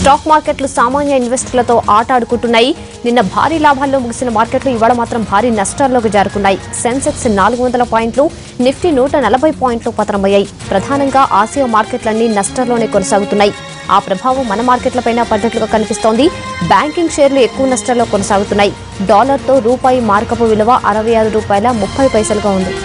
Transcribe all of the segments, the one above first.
Stock మార్కెట్లు సామాన్య ఇన్వెస్టర్లతో ఆట ఆడుకుంటున్నాయి. నిన్న భారీ లాభాల్లో ముగిసిన మార్కెట్లు ఇవాళ మాత్రం భారీ నష్టాల్లోకి జారుకున్నాయి. సెన్సెక్స్ 400 పాయింట్లు, నిఫ్టీ 140 పాయింట్లు పతనమయ్యాయి. ప్రధానంగా ఆసియా మార్కెట్లన్నీ నష్టాల్లోనే కొనసాగుతున్నాయి. ఆ ప్రభావం మన మార్కెట్లపైన పడ్డట్లుగా కనిపిస్తోంది. బ్యాంకింగ్ షేర్లు ఎక్కువ నష్టాల్లో కొనసాగుతున్నాయి. డాలర్తో రూపాయి మార్కపు విలువ ₹66.30గా ఉంది.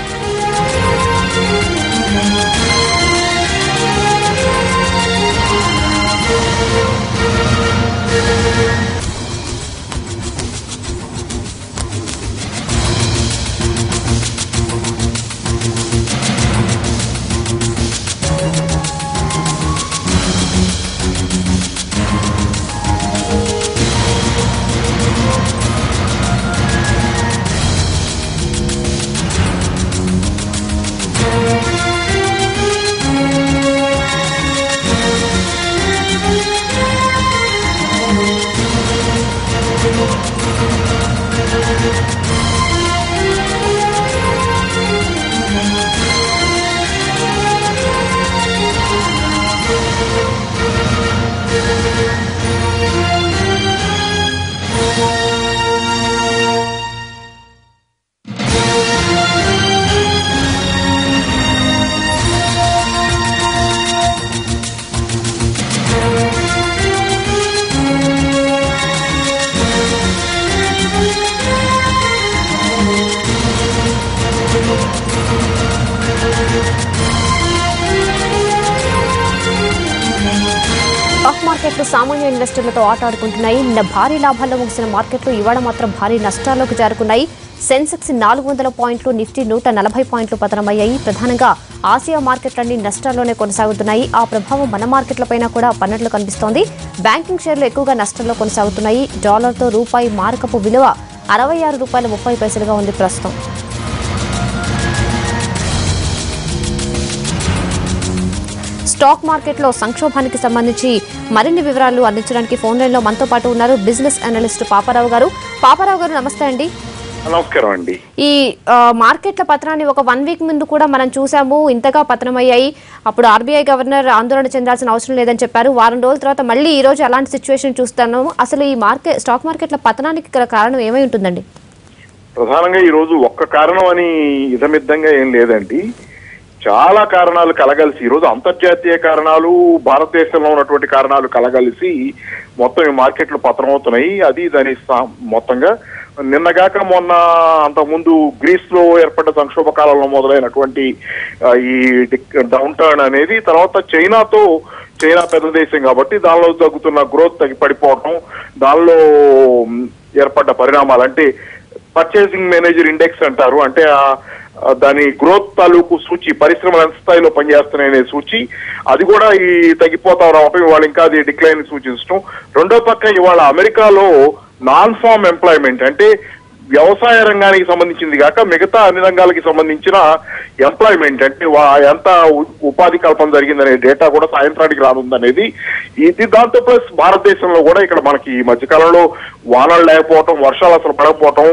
స్టాక్ మార్కెట్లు సామాన్య ఇన్వెస్టర్లతో ఆట ఆడుకుంటున్నాయి. నిన్న భారీ లాభాల్లో ముగిసిన మార్కెట్లు ఇవాళ మాత్రం భారీ నష్టాల్లోకి జారుకున్నాయి. సెన్సెక్స్ 400 పాయింట్లు, నిఫ్టీ 140 పాయింట్లు పతనమయ్యాయి. ప్రధానంగా ఆసియా మార్కెట్లన్నీ నష్టాల్లోనే కొనసాగుతున్నాయి. ఆ ప్రభావం మన మార్కెట్లపైన కూడా పన్నట్లు కనిపిస్తోంది. బ్యాంకింగ్ షేర్లు ఎక్కువగా నష్టాల్లో కొనసాగుతున్నాయి. డాలర్తో రూపాయి మార్కపు విలువ ₹66.30గా ఉంది ప్రస్తుతం. స్టాక్ మార్కెట్లో సంక్షోభానికి సంబంధించి మరిన్ని వివరాలు అందించడానికి ఫోన్ లైన్ లో మనతో పాటు ఉన్నారు బిజినెస్ అనలిస్ట్ పాపారావు గారు. పాపారావు గారు నమస్తే అండి. నమస్కారం అండి. ఈ మార్కెట్ల పతనాన్ని ఒక 1 వీక్ ముందు కూడా మనం చూసాము. ఇంతగా పతనమయ్యాయి. అప్పుడు ఆర్బీఐ గవర్నర్ ఆందోళన చెందాల్సిన అవసరం లేదని చెప్పారు. వారం రోజుల తర్వాత మళ్ళీ ఈ రోజు అలాంటి సిచ్యువేషన్ చూస్తున్నాము. అసలు ఈ స్టాక్ మార్కెట్ల పతనానికి కారణం ఏమై ఉంటుందండి? ప్రధానంగా ఈ రోజు ఒక్క కారణం అని ఇదమిద్దంగా ఏం లేదండి. చాలా కారణాలు కలగలిసి ఈరోజు అంతర్జాతీయ కారణాలు, భారతదేశంలో ఉన్నటువంటి కారణాలు కలగలిసి మొత్తం ఈ మార్కెట్లు పతనమవుతున్నాయి. అది దాని మొత్తంగా నిన్నగాక మొన్న అంతకుముందు గ్రీస్ లో ఏర్పడ్డ సంక్షోభ కాలంలో మొదలైనటువంటి ఈ డౌన్ టర్న్ అనేది, తర్వాత చైనా పెద్ద దేశం కాబట్టి దానిలో తగ్గుతున్న గ్రోత్ పడిపోవడం, దానిలో ఏర్పడ్డ పరిణామాలు అంటే పర్చేసింగ్ మేనేజర్ ఇండెక్స్ అంటారు. అంటే దాని గ్రోత్ తాలూకు సూచి, పరిశ్రమలు ఎంత స్థాయిలో పనిచేస్తున్నాయనే సూచి, అది కూడా ఈ తగ్గిపోతా రావటం, ఇవాళ ఇంకా అది డిక్లైన్ సూచించడం. రెండో పక్క ఇవాళ అమెరికాలో నాన్ ఫార్మ్ ఎంప్లాయ్మెంట్ అంటే వ్యవసాయ రంగానికి సంబంధించింది కాక మిగతా అన్ని రంగాలకి సంబంధించిన ఎంప్లాయ్మెంట్ అంటే ఎంత ఉపాధి కల్పన జరిగిందనే డేటా కూడా సాయంత్రానికి రానుందనేది ఇది. దాంతో ప్లస్ భారతదేశంలో కూడా ఇక్కడ మనకి ఈ మధ్యకాలంలో వానలు లేకపోవటం, వర్షాలు అసలు పడకపోవటం,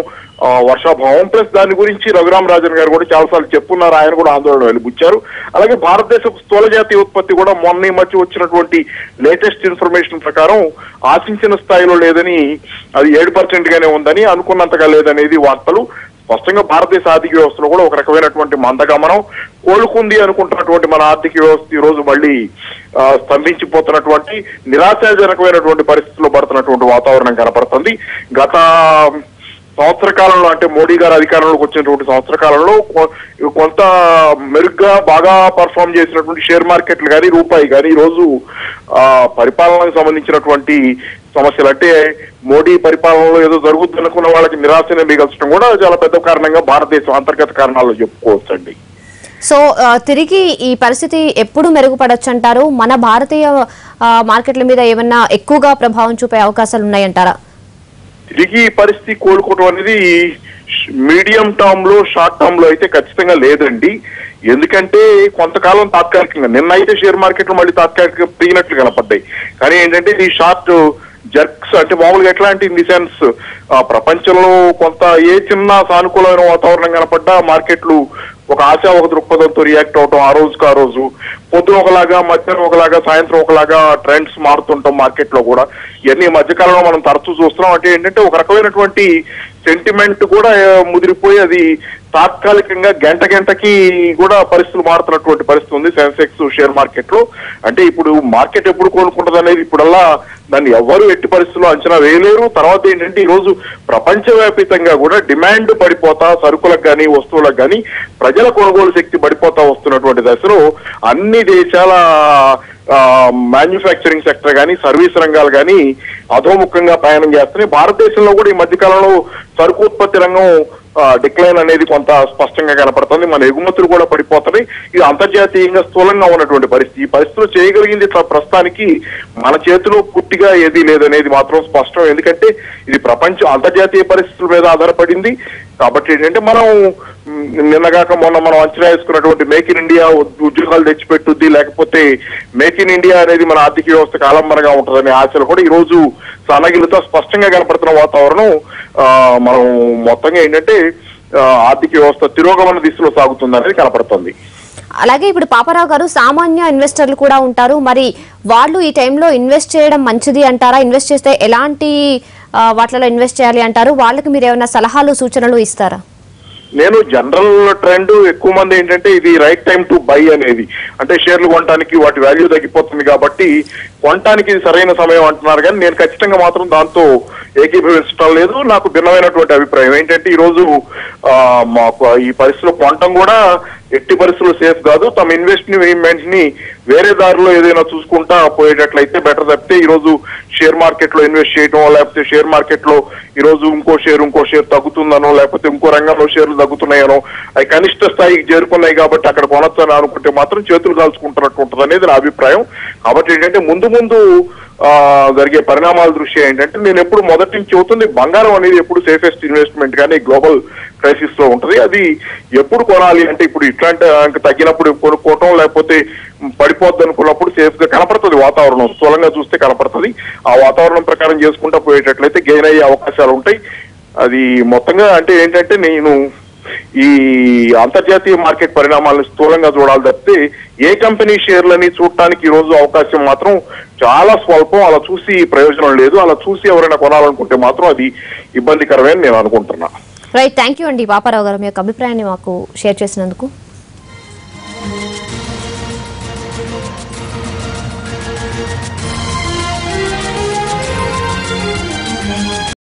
వర్షాభావం, ప్లస్ దాని గురించి రఘురామ్ రాజన్ గారు కూడా చాలాసార్లు చెప్పున్నారు. ఆయన కూడా ఆందోళన వెలిబుచ్చారు. అలాగే భారతదేశ స్థూల జాతీయ ఉత్పత్తి కూడా మొన్న మధ్య వచ్చినటువంటి లేటెస్ట్ ఇన్ఫర్మేషన్ ప్రకారం ఆశించిన స్థాయిలో లేదని, అది 7% గానే ఉందని, అనుకున్నంతగా లేదనేది వార్తలు. స్పష్టంగా భారతదేశ ఆర్థిక వ్యవస్థలో కూడా ఒక రకమైనటువంటి మందగమనం కోలుకుంది అనుకుంటున్నటువంటి మన ఆర్థిక వ్యవస్థ ఈ రోజు మళ్ళీ స్తంభించిపోతున్నటువంటి నిరాశాజనకమైనటువంటి పరిస్థితుల్లో పడుతున్నటువంటి వాతావరణం కనపడుతుంది. గత సంవత్సర కాలంలో అంటే మోడీ గారు అధికారంలోకి వచ్చినటువంటి సంవత్సర కాలంలో కొంత మెరుగ్గా బాగా పర్ఫామ్ చేసినటువంటి షేర్ మార్కెట్లు కానీ, రూపాయి కానీ ఈ రోజు పరిపాలనకు సంబంధించినటువంటి సమస్యలు అంటే మోడీ పరిపాలనలో ఏదో జరుగుతుంది అనుకున్న వాళ్ళకి నిరాశనే మిగల్చడం కూడా చాలా పెద్ద కారణంగా భారతదేశం అంతర్గత కారణాలు చెప్పుకోవచ్చండి. సో తిరిగి ఈ పరిస్థితి ఎప్పుడు మెరుగుపడొచ్చు అంటారు? మన భారతీయ మార్కెట్ల మీద ఏమన్నా ఎక్కువగా ప్రభావం చూపే అవకాశాలు ఉన్నాయంటారా? తిరిగి పరిస్థితి కోలుకోవడం అనేది మీడియం టర్మ్ లో షార్ట్ టర్మ్ లో అయితే ఖచ్చితంగా లేదండి. ఎందుకంటే కొంతకాలం తాత్కాలికంగా నిన్న అయితే షేర్ మార్కెట్లు మళ్ళీ తాత్కాలికంగా పెరిగినట్లు కనపడ్డాయి. కానీ ఏంటంటే ఇది షార్ట్ జర్క్స్ అంటే మామూలుగా ఎట్లా అంటే ఇన్ ది సెన్స్ ప్రపంచంలో కొంత ఏ చిన్న సానుకూలమైన వాతావరణం కనపడ్డా మార్కెట్లు ఒక ఆశావహ దృక్పథంతో రియాక్ట్ అవటం, ఆ రోజుకు ఆ రోజు పొద్దున ఒకలాగా, మధ్యాహ్నం ఒకలాగా, సాయంత్రం ఒకలాగా ట్రెండ్స్ మారుతుంటాం మార్కెట్ లో కూడా. ఇవన్నీ మధ్యకాలంలో మనం తరచూ చూస్తున్నాం. అంటే ఏంటంటే ఒక రకమైనటువంటి సెంటిమెంట్ కూడా ముదిరిపోయి అది తాత్కాలికంగా గంటకి కూడా పరిస్థితులు మారుతున్నటువంటి పరిస్థితి ఉంది సెన్సెక్స్ షేర్ మార్కెట్ లో. అంటే ఇప్పుడు మార్కెట్ ఎప్పుడు కోలుకుంటుంది అనేది ఇప్పుడల్లా దాన్ని ఎవరు ఎట్టి పరిస్థితుల్లో అంచనా వేయలేరు. తర్వాత ఏంటంటే ఈ రోజు ప్రపంచవ్యాప్తంగా కూడా డిమాండ్ పడిపోతా, సరుకులకు కానీ వస్తువులకు కానీ ప్రజల కొనుగోలు శక్తి పడిపోతా వస్తున్నటువంటి దశలో అన్ని దేశాల మ్యానుఫ్యాక్చరింగ్ సెక్టర్ కానీ సర్వీస్ రంగాలు కానీ అధోముఖంగా ప్రయాణం చేస్తున్నాయి. భారతదేశంలో కూడా ఈ మధ్య కాలంలో సరుకు ఉత్పత్తి రంగం డిక్లైన్ అనేది కొంత స్పష్టంగా కనపడుతుంది. మన ఎగుమతులు కూడా పడిపోతున్నాయి. ఇది అంతర్జాతీయంగా స్థూలంగా ఉన్నటువంటి పరిస్థితి. ఈ పరిస్థితులు చేయగలిగింది ప్రస్తుతానికి మన చేతిలో పూర్తిగా ఏదీ లేదనేది మాత్రం స్పష్టం. ఎందుకంటే ఇది అంతర్జాతీయ పరిస్థితుల మీద ఆధారపడింది. కాబట్టి ఏంటంటే మనం నిన్నగాక మొన్న మనం అంచనా వేసుకున్నటువంటి మేక్ ఇన్ ఇండియా ఉద్యోగాలు తెచ్చిపెట్టుద్ది, లేకపోతే మేక్ ఇన్ ఇండియా అనేది మన ఆర్థిక వ్యవస్థకు ఆలంబనగా ఉంటుందనే ఆశలు కూడా ఈ రోజు సన్నగిలుతో స్పష్టంగా కనపడుతున్న వాతావరణం మనం మొత్తంగా ఏంటంటే ఆర్థిక వ్యవస్థ తిరోగమన దిశలో సాగుతుంది అనేది కనపడుతుంది. అలాగే ఇప్పుడు పాపారావు గారు, సామాన్య ఇన్వెస్టర్లు కూడా ఉంటారు. మరి వాళ్ళు ఈ టైంలో ఇన్వెస్ట్ చేయడం మంచిది అంటారా? ఇన్వెస్ట్ చేస్తే ఎలాంటి వాటిలో ఇన్వెస్ట్ చేయాలి అంటారు? వాళ్ళకి మీరు ఏమైనా సలహాలు సూచనలు ఇస్తారా? నేను జనరల్ ట్రెండ్ ఎక్కువ మంది ఏంటంటే ఇది రైట్ టైం టు బై అనేది, అంటే షేర్లు కొనడానికి వాటి వాల్యూ తగ్గిపోతుంది కాబట్టి కొనడానికి ఇది సరైన సమయం అంటున్నారు. కానీ నేను ఖచ్చితంగా మాత్రం దాంతో ఏకీభవించడం లేదు. నాకు భిన్నమైనటువంటి అభిప్రాయం ఏంటంటే ఈ రోజు మాకు ఈ పరిస్థితుల్లో కొనటం కూడా ఎట్టి పరిస్థితుల్లో సేఫ్ కాదు. తమ ఇన్వెస్ట్మెంట్ ని వేరే దారిలో ఏదైనా చూసుకుంటా పోయేటట్లయితే బెటర్. తప్పితే ఈ రోజు షేర్ మార్కెట్ లో ఇన్వెస్ట్ చేయడం, లేకపోతే షేర్ మార్కెట్ లో ఈ రోజు ఇంకో షేర్ తగ్గుతుందనో, లేకపోతే ఇంకో రంగంలో షేర్లు తగ్గుతున్నాయనో, అవి కనిష్ట స్థాయికి చేరుకున్నాయి కాబట్టి అక్కడ కొనొచ్చని అనుకుంటే మాత్రం చేతులు కాల్చుకుంటున్నట్టు ఉంటుంది అనేది నా అభిప్రాయం. కాబట్టి ఏంటంటే ముందు జరిగే పరిణామాల దృష్ట్యా ఏంటంటే నేను ఎప్పుడు మొదటి నుంచి చెబుతుంది, బంగారం అనేది ఎప్పుడు సేఫెస్ట్ ఇన్వెస్ట్మెంట్ కానీ గ్లోబల్ క్రైసిస్ లో ఉంటుంది. అది ఎప్పుడు కొనాలి అంటే ఇప్పుడు ఇట్లాంటి తగ్గినప్పుడు కొనుక్కోవటం, లేకపోతే పడిపోద్ది అనుకున్నప్పుడు సేఫ్ గా కనపడుతుంది. వాతావరణం స్థూలంగా చూస్తే కనపడుతుంది. ఆ వాతావరణం ప్రకారం చేసుకుంటా పోయేటట్లయితే గెయిన్ అయ్యే అవకాశాలు ఉంటాయి. అది మొత్తంగా అంటే ఏంటంటే నేను ఈ అంతర్జాతీయ మార్కెట్ పరిణామాలను స్థూలంగా చూడాలి తప్పితే ఏ కంపెనీ షేర్లని చూడటానికి ఈ రోజు అవకాశం మాత్రం చాలా స్వల్పం. అలా చూసి ప్రయోజనం లేదు. అలా చూసి ఎవరైనా కొనాలనుకుంటే మాత్రం అది ఇబ్బందికరమే అని నేను అనుకుంటున్నా. రైట్, థ్యాంక్ యూ అండి పాపారావు గారు, మీ యొక్క అభిప్రాయాన్ని మాకు షేర్ చేసినందుకు.